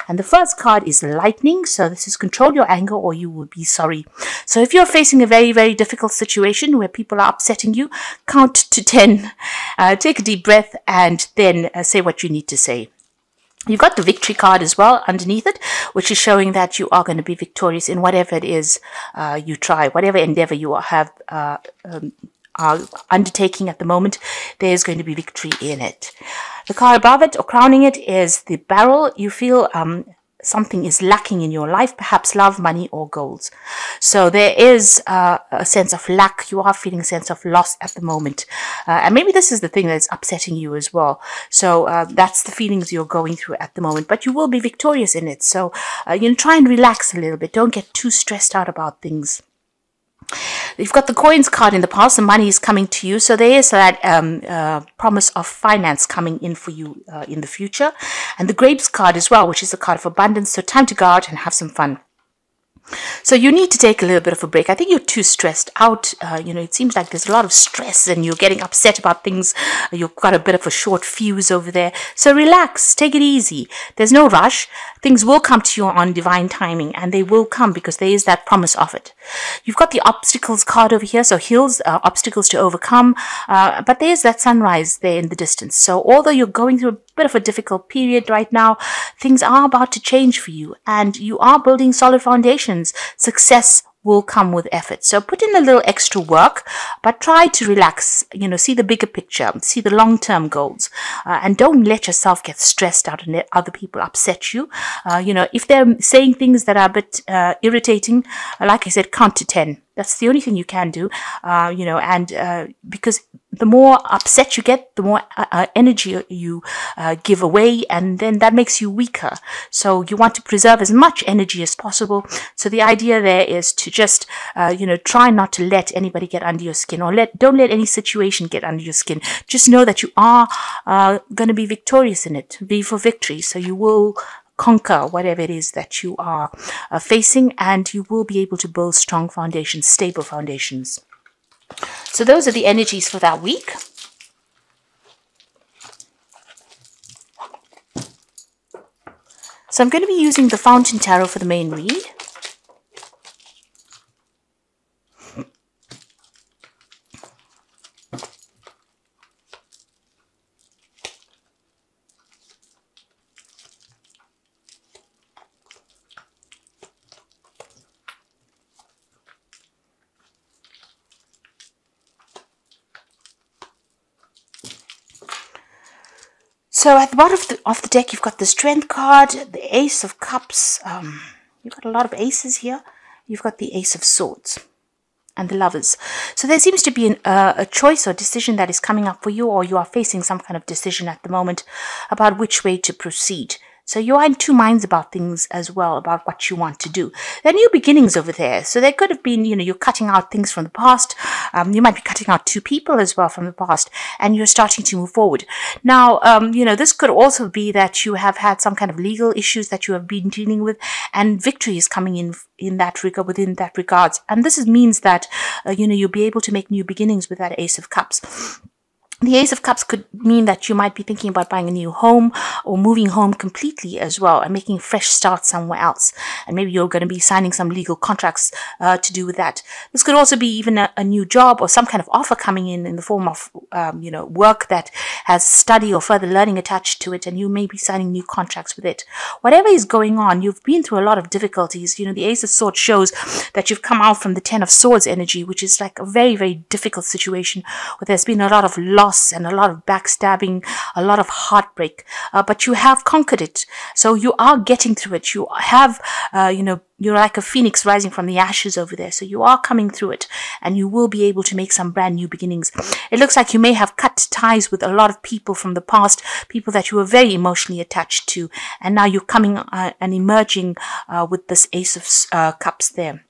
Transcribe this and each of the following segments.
And the first card is lightning. So this is control your anger or you will be sorry. So if you're facing a very, very difficult situation where people are upsetting you, count to 10, take a deep breath, and then say what you need to say. You've got the victory card as well underneath it, which is showing that you are going to be victorious in whatever it is you try, whatever endeavor you are undertaking at the moment. There's going to be victory in it. The card above it, or crowning it, is the barrel. You feel something is lacking in your life, perhaps love, money, or goals. So there is a sense of lack. You are feeling a sense of loss at the moment. And maybe this is the thing that's upsetting you as well. So that's the feelings you're going through at the moment. But you will be victorious in it. So try and relax a little bit. Don't get too stressed out about things. You've got the coins card in the past. The money is coming to you. So there is that promise of finance coming in for you in the future. And the grapes card as well, which is a card of abundance. So time to go out and have some fun. So you need to take a little bit of a break. I think you're too stressed out. It seems like there's a lot of stress and you're getting upset about things. You've got a bit of a short fuse over there. So relax, take it easy. There's no rush. Things will come to you on divine timing, and they will come because there is that promise of it. You've got the obstacles card over here. So hills, obstacles to overcome. But there's that sunrise there in the distance. So although you're going through a bit of a difficult period right now, things are about to change for you, and you are building solid foundations. Success will come with effort. So put in a little extra work, but try to relax, see the bigger picture, see the long-term goals, and don't let yourself get stressed out and let other people upset you. If they're saying things that are a bit irritating, like I said, count to 10. That's the only thing you can do, because the more upset you get, the more energy you give away, and then that makes you weaker. So you want to preserve as much energy as possible. So the idea there is to just, try not to let anybody get under your skin, or don't let any situation get under your skin. Just know that you are going to be victorious in it. Be for victory. So you will conquer whatever it is that you are facing, and you will be able to build strong foundations, stable foundations. So those are the energies for that week. So I'm going to be using the Fountain Tarot for the main read. So at the bottom of the deck, you've got the Strength card, the Ace of Cups. You've got a lot of aces here. You've got the Ace of Swords and the Lovers. So there seems to be a choice or decision that is coming up for you, or you are facing some kind of decision at the moment about which way to proceed. So you are in two minds about things as well, about what you want to do. There are new beginnings over there. So there could have been, you're cutting out things from the past. You might be cutting out two people as well from the past, and you're starting to move forward. Now, this could also be that you have had some kind of legal issues that you have been dealing with, and victory is coming in that regard, within that regards. And this means that, you'll be able to make new beginnings with that Ace of Cups. The Ace of Cups could mean that you might be thinking about buying a new home or moving home completely as well, and making a fresh start somewhere else. And maybe you're going to be signing some legal contracts to do with that. This could also be even a new job or some kind of offer coming in the form of, work that has study or further learning attached to it, and you may be signing new contracts with it. Whatever is going on, you've been through a lot of difficulties. The Ace of Swords shows that you've come out from the Ten of Swords energy, which is like a very, very difficult situation where there's been a lot of loss and a lot of backstabbing, a lot of heartbreak, but you have conquered it. So you are getting through it. You have, you're like a phoenix rising from the ashes over there. So you are coming through it, and you will be able to make some brand new beginnings. It looks like you may have cut ties with a lot of people from the past, people that you were very emotionally attached to, and now you're coming and emerging with this Ace of Cups there.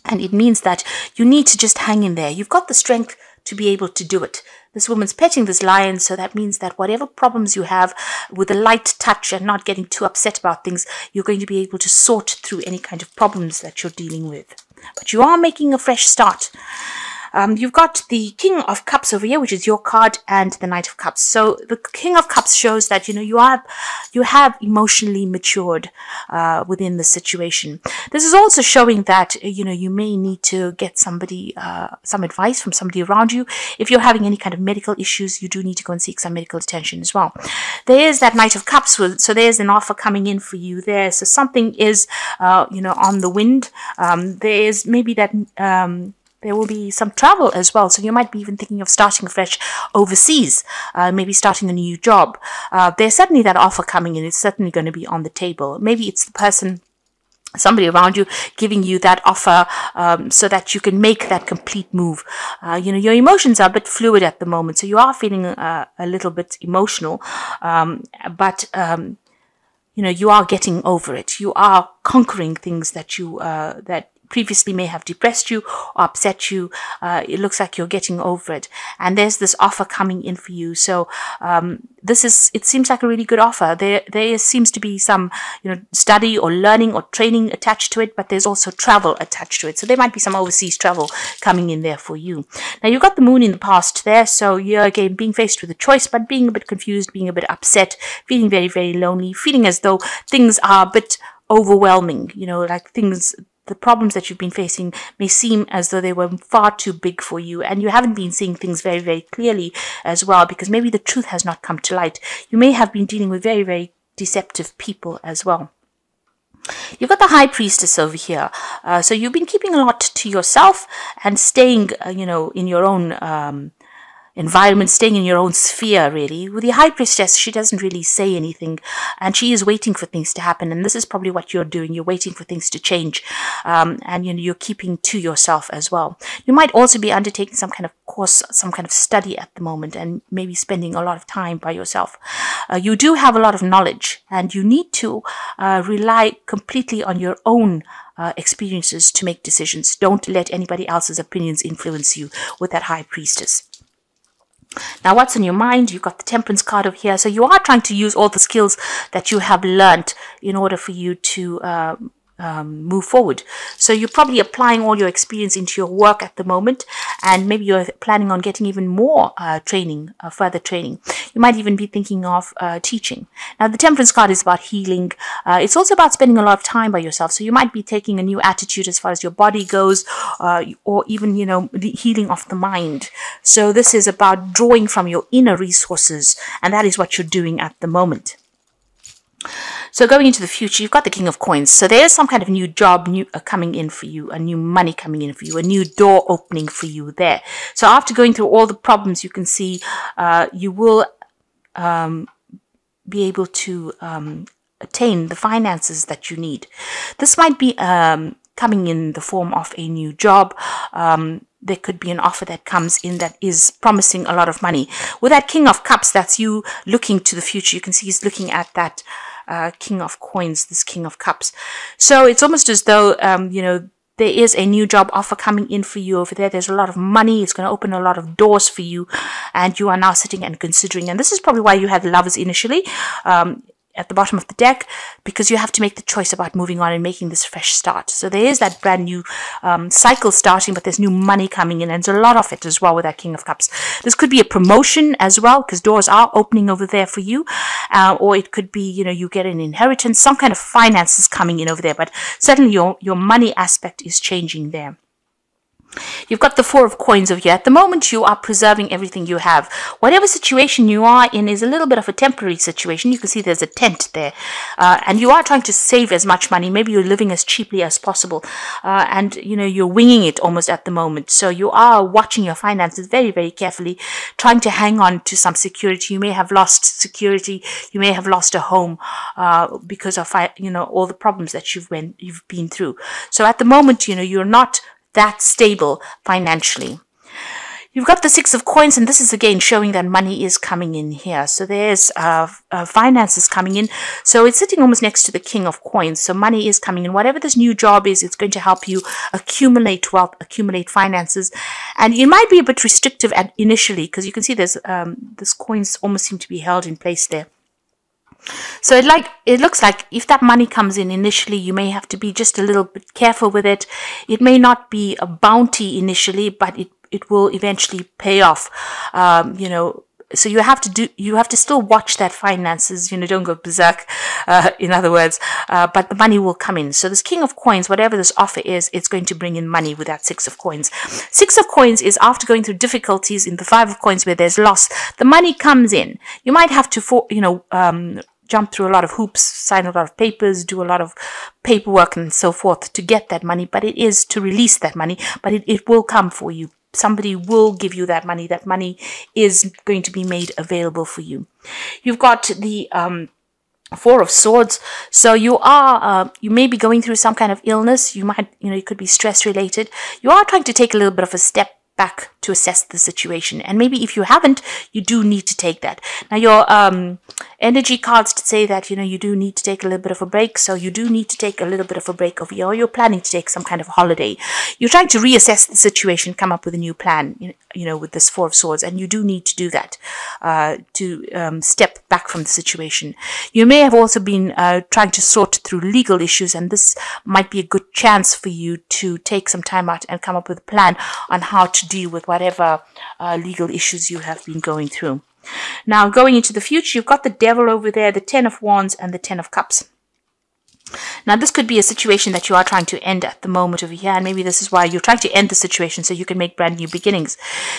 And it means that you need to just hang in there. You've got the strength to be able to do it. This woman's petting this lion, so that means that whatever problems you have, with a light touch and not getting too upset about things, you're going to be able to sort through any kind of problems that you're dealing with. But you are making a fresh start. You've got the King of Cups over here, which is your card, and the Knight of Cups. So the King of Cups shows that, you know, you have emotionally matured within the situation. This is also showing that, you know, you may need to get somebody, some advice from somebody around you. If you're having any kind of medical issues, you do need to go and seek some medical attention as well. There is that Knight of Cups, so there's an offer coming in for you there. So something is, you know, on the wind. There is maybe that there will be some travel as well. So you might be even thinking of starting fresh overseas, maybe starting a new job. There's certainly that offer coming in. It's certainly going to be on the table. Maybe it's the person, somebody around you giving you that offer so that you can make that complete move. You know, your emotions are a bit fluid at the moment, so you are feeling a little bit emotional, but you know, you are getting over it. You are conquering things that you that previously may have depressed you or upset you. It looks like you're getting over it, and there's this offer coming in for you. So it seems like a really good offer. There seems to be some, you know, study or learning or training attached to it, but there's also travel attached to it. So there might be some overseas travel coming in there for you. Now you've got the Moon in the past there, so you're again being faced with a choice, but being a bit confused, being a bit upset, feeling very, very lonely, feeling as though things are a bit overwhelming, you know, like the problems that you've been facing may seem as though they were far too big for you, and you haven't been seeing things very, very clearly as well, because maybe the truth has not come to light. You may have been dealing with very, very deceptive people as well. You've got the High Priestess over here. So you've been keeping a lot to yourself and staying, you know, in your own environment, staying in your own sphere, really. With the High Priestess, she doesn't really say anything, and she is waiting for things to happen, and this is probably what you're doing. You're waiting for things to change, and you know, you're keeping to yourself as well. You might also be undertaking some kind of course, some kind of study at the moment, and maybe spending a lot of time by yourself. You do have a lot of knowledge, and you need to rely completely on your own experiences to make decisions. Don't let anybody else's opinions influence you with that High Priestess. Now, what's on your mind? You've got the Temperance card over here. So you are trying to use all the skills that you have learnt in order for you to move forward. So you're probably applying all your experience into your work at the moment, and maybe you're planning on getting even more training, further training. You might even be thinking of teaching. Now, the Temperance card is about healing. It's also about spending a lot of time by yourself. So you might be taking a new attitude as far as your body goes, or even, you know, the healing of the mind. So this is about drawing from your inner resources, and that is what you're doing at the moment. So going into the future, you've got the King of Coins. So there's some kind of new job coming in for you, a new money coming in for you, a new door opening for you there. So after going through all the problems, you can see you will be able to attain the finances that you need. This might be coming in the form of a new job. There could be an offer that comes in that is promising a lot of money. With that King of Cups, that's you looking to the future. You can see he's looking at that King of Coins, this King of Cups. So it's almost as though, you know, there is a new job offer coming in for you over there. There's a lot of money. It's going to open a lot of doors for you, and you are now sitting and considering. And this is probably why you had Lovers initially at the bottom of the deck, because you have to make the choice about moving on and making this fresh start. So there is that brand new cycle starting, but there's new money coming in, and there's a lot of it as well with that King of Cups. This could be a promotion as well, because doors are opening over there for you, or it could be, you know, you get an inheritance, some kind of finances coming in over there, but certainly your money aspect is changing there. You've got the Four of Coins over here. At the moment, you are preserving everything you have. Whatever situation you are in is a little bit of a temporary situation. You can see there's a tent there. And you are trying to save as much money. Maybe you're living as cheaply as possible. And, you know, you're winging it almost at the moment. So you are watching your finances very, very carefully, trying to hang on to some security. You may have lost security. You may have lost a home because of, you know, all the problems that you've been through. So at the moment, you know, you're not that stable financially. You've got the Six of Coins, and this is again showing that money is coming in here. So there's finances coming in. So it's sitting almost next to the King of Coins. So money is coming in. Whatever this new job is, it's going to help you accumulate wealth, accumulate finances. And you might be a bit restrictive initially, because you can see there's this coins almost seem to be held in place there. So it looks like if that money comes in initially, you may have to be just a little bit careful with it. It may not be a bounty initially, but it will eventually pay off. So you have to still watch that finances, don't go berserk, in other words, but the money will come in. So this King of Coins, whatever this offer is, it's going to bring in money with that Six of Coins. Six of Coins is after going through difficulties in the Five of Coins where there's loss, the money comes in. You might have to, jump through a lot of hoops, sign a lot of papers, do a lot of paperwork and so forth to get that money, but it is to release that money, but it will come for you. Somebody will give you that money. That money is going to be made available for you. You've got the Four of Swords. So you may be going through some kind of illness. You might, it could be stress related. You are trying to take a little bit of a step back to assess the situation, and maybe if you haven't, you do need to take that. Now your energy cards to say that you do need to take a little bit of a break, so you do need to take a little bit of a break of you're planning to take some kind of holiday. You're trying to reassess the situation, come up with a new plan, with this Four of Swords, and you do need to do that to step back from the situation. You may have also been trying to sort through legal issues, and this might be a good chance for you to take some time out and come up with a plan on how to deal with whatever legal issues you have been going through. Now, going into the future, you've got the Devil over there, the Ten of Wands, and the Ten of Cups. Now, this could be a situation that you are trying to end at the moment over here, and maybe this is why you're trying to end the situation so you can make brand new beginnings.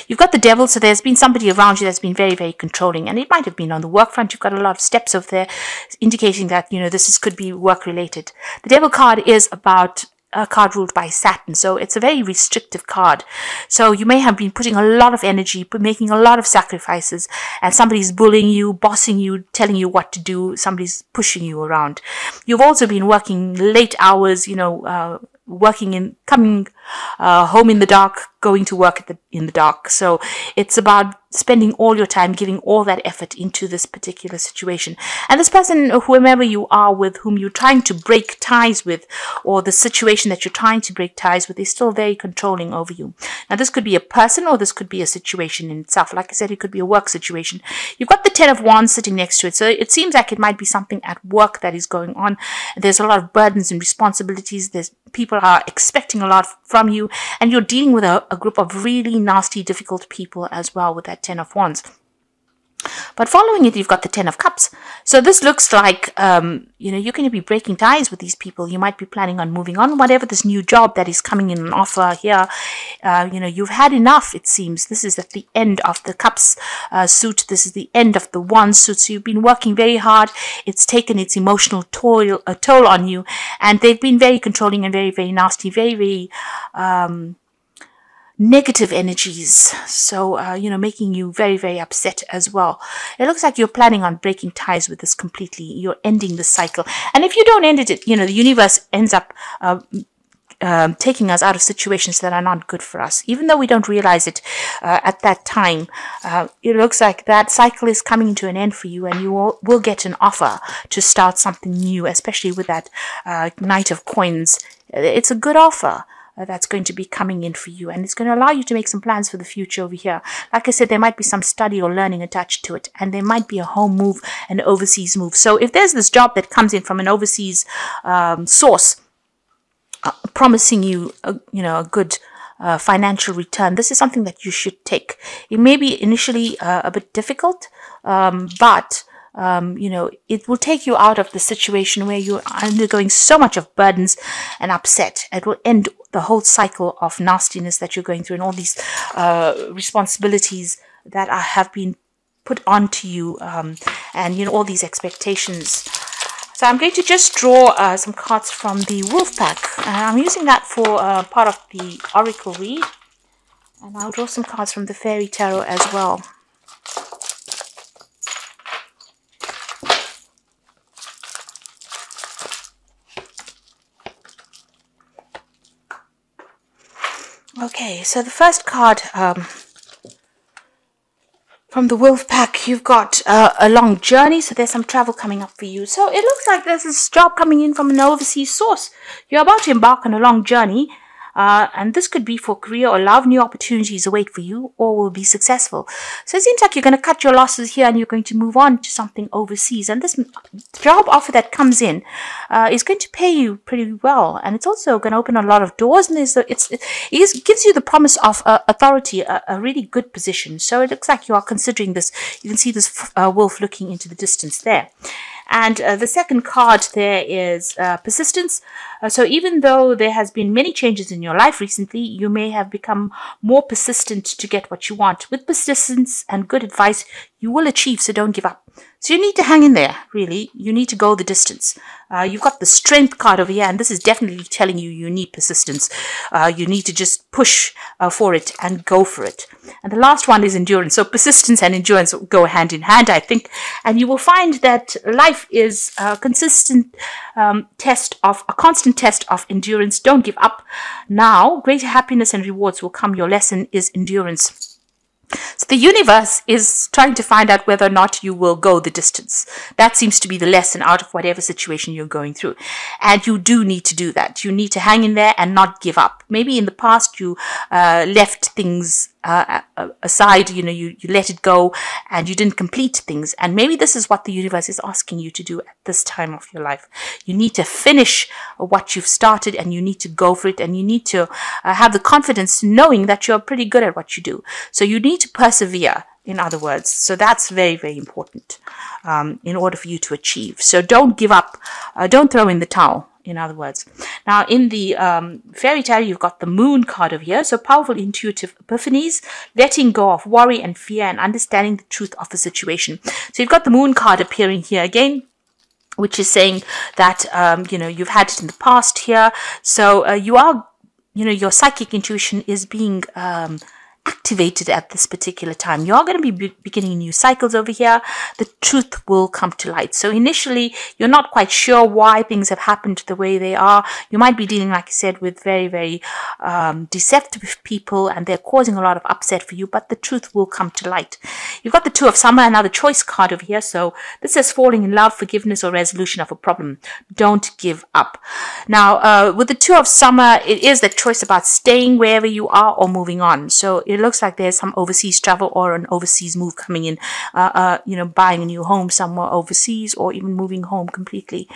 You've got the Devil, so there's been somebody around you that's been very, very controlling, and it might have been on the work front. You've got a lot of steps over there indicating that, could be work-related. The Devil card is about a card ruled by Saturn, so it's a very restrictive card. So you may have been putting a lot of energy, making a lot of sacrifices, and somebody's bullying you, bossing you, telling you what to do. Somebody's pushing you around. You've also been working late hours, coming home in the dark, going to work in the dark. So it's about spending all your time, giving all that effort into this particular situation. And this person, whomever you are with, whom you're trying to break ties with, or the situation that you're trying to break ties with, is still very controlling over you. Now, this could be a person, or this could be a situation in itself. Like I said, it could be a work situation. You've got the Ten of Wands sitting next to it. So it seems like it might be something at work that is going on. There's a lot of burdens and responsibilities. People are expecting a lot from you, and you're dealing with a group of really nasty, difficult people as well with that Ten of Wands. But following it, you've got the Ten of Cups. So this looks like, you're going to be breaking ties with these people. You might be planning on moving on, whatever this new job that is coming in an offer here. You've had enough, it seems. This is at the end of the Cups suit. This is the end of the Wands suit. So you've been working very hard. It's taken its emotional toll on you. And they've been very controlling and very, very nasty, very, very negative energies, so making you very, very upset as well. It looks like you're planning on breaking ties with this completely. You're ending the cycle, and if you don't end it, the universe ends up taking us out of situations that are not good for us, even though we don't realize it at that time. It looks like that cycle is coming to an end for you, and you will get an offer to start something new, especially with that Knight of Coins. It's a good offer that's going to be coming in for you, and it's going to allow you to make some plans for the future over here. Like I said, there might be some study or learning attached to it, and there might be a home move, an overseas move. So if there's this job that comes in from an overseas source, promising you a good financial return, this is something that you should take. It may be initially a bit difficult, but it will take you out of the situation where you're undergoing so much of burdens and upset. It will end the whole cycle of nastiness that you're going through, and all these responsibilities that have been put onto you, and all these expectations. So I'm going to just draw some cards from the Wolf Pack. I'm using that for part of the Oracle read, and I'll draw some cards from the Fairy Tarot as well. Okay, so the first card from the Wolf Pack, you've got a long journey, so there's some travel coming up for you. So it looks like there's this job coming in from an overseas source. You're about to embark on a long journey, And this could be for career or love. New opportunities await for you or will be successful. So it seems like you're going to cut your losses here and you're going to move on to something overseas. And this job offer that comes in is going to pay you pretty well. And it's also going to open a lot of doors. And it gives you the promise of authority, a really good position. So it looks like you are considering this. You can see this wolf looking into the distance there. And the second card there is persistence. So even though there has been many changes in your life recently, you may have become more persistent to get what you want. With persistence and good advice, you will achieve, so don't give up. So you need to hang in there, really. You need to go the distance. You've got the strength card over here, and this is definitely telling you you need persistence. You need to just push for it and go for it. And the last one is endurance. So persistence and endurance go hand in hand, I think. And you will find that life is a constant test of endurance. Don't give up. Now, greater happiness and rewards will come. Your lesson is endurance. So the universe is trying to find out whether or not you will go the distance. That seems to be the lesson out of whatever situation you're going through. And you do need to do that. You need to hang in there and not give up. Maybe in the past you left things aside, you let it go and you didn't complete things. And maybe this is what the universe is asking you to do at this time of your life. You need to finish what you've started and you need to go for it, and you need to have the confidence knowing that you're pretty good at what you do. So you need to persevere, in other words. So that's very, very important in order for you to achieve. So don't give up. Don't throw in the towel. In other words. Now, in the fairy tale, you've got the moon card over here. So powerful intuitive epiphanies, letting go of worry and fear and understanding the truth of the situation. So you've got the moon card appearing here again, which is saying that, you've had it in the past here. So you are, your psychic intuition is being activated at this particular time. You are going to be beginning new cycles over here. The truth will come to light. So initially, you're not quite sure why things have happened the way they are. You might be dealing, like I said, with very, very deceptive people, and they're causing a lot of upset for you, but the truth will come to light. You've got the Two of Summer, another choice card over here. So this says falling in love, forgiveness, or resolution of a problem. Don't give up. Now, with the Two of Summer, it is that choice about staying wherever you are or moving on. So it looks like there's some overseas travel or an overseas move coming in, buying a new home somewhere overseas or even moving home completely.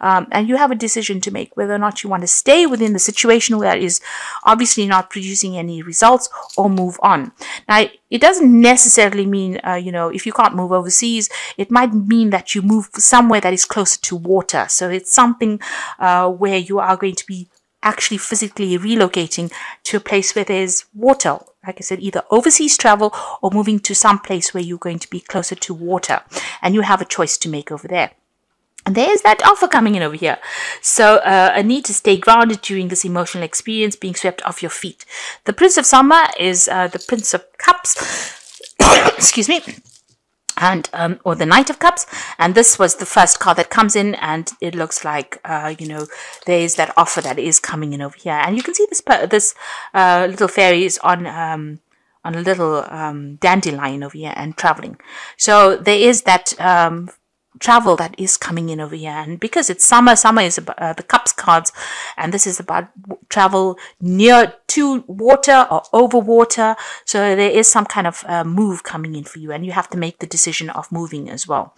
And you have a decision to make whether or not you want to stay within the situation where it is obviously not producing any results or move on. Now, it doesn't necessarily mean, if you can't move overseas, it might mean that you move somewhere that is closer to water. So it's something where you are going to be actually physically relocating to a place where there's water. Like I said, either overseas travel or moving to some place where you're going to be closer to water. And you have a choice to make over there. And there's that offer coming in over here. So a need to stay grounded during this emotional experience, being swept off your feet. The Prince of Summer is the Prince of Cups. Excuse me. And or the Knight of Cups, and this was the first card that comes in, and it looks like there is that offer that is coming in over here, and you can see this little fairy is on a little dandelion over here and traveling. So there is that travel that is coming in over here, and because it's summer is about, the Cups cards, and this is about travel near to water or over water. So there is some kind of move coming in for you, and you have to make the decision of moving as well.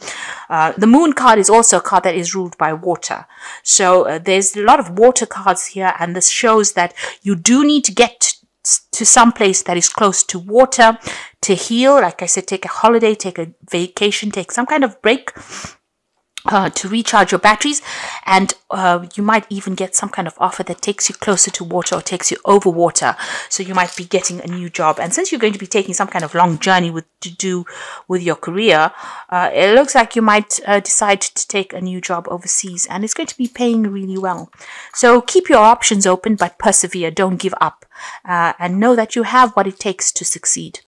The Moon card is also a card that is ruled by water. So there's a lot of water cards here, and this shows that you do need to get to some place that is close to water to heal. Like I said, take a holiday, take a vacation, take some kind of break to recharge your batteries, and you might even get some kind of offer that takes you closer to water or takes you over water. So you might be getting a new job, and since you're going to be taking some kind of long journey to do with your career, it looks like you might decide to take a new job overseas, and it's going to be paying really well. So keep your options open, but persevere. Don't give up, and know that you have what it takes to succeed.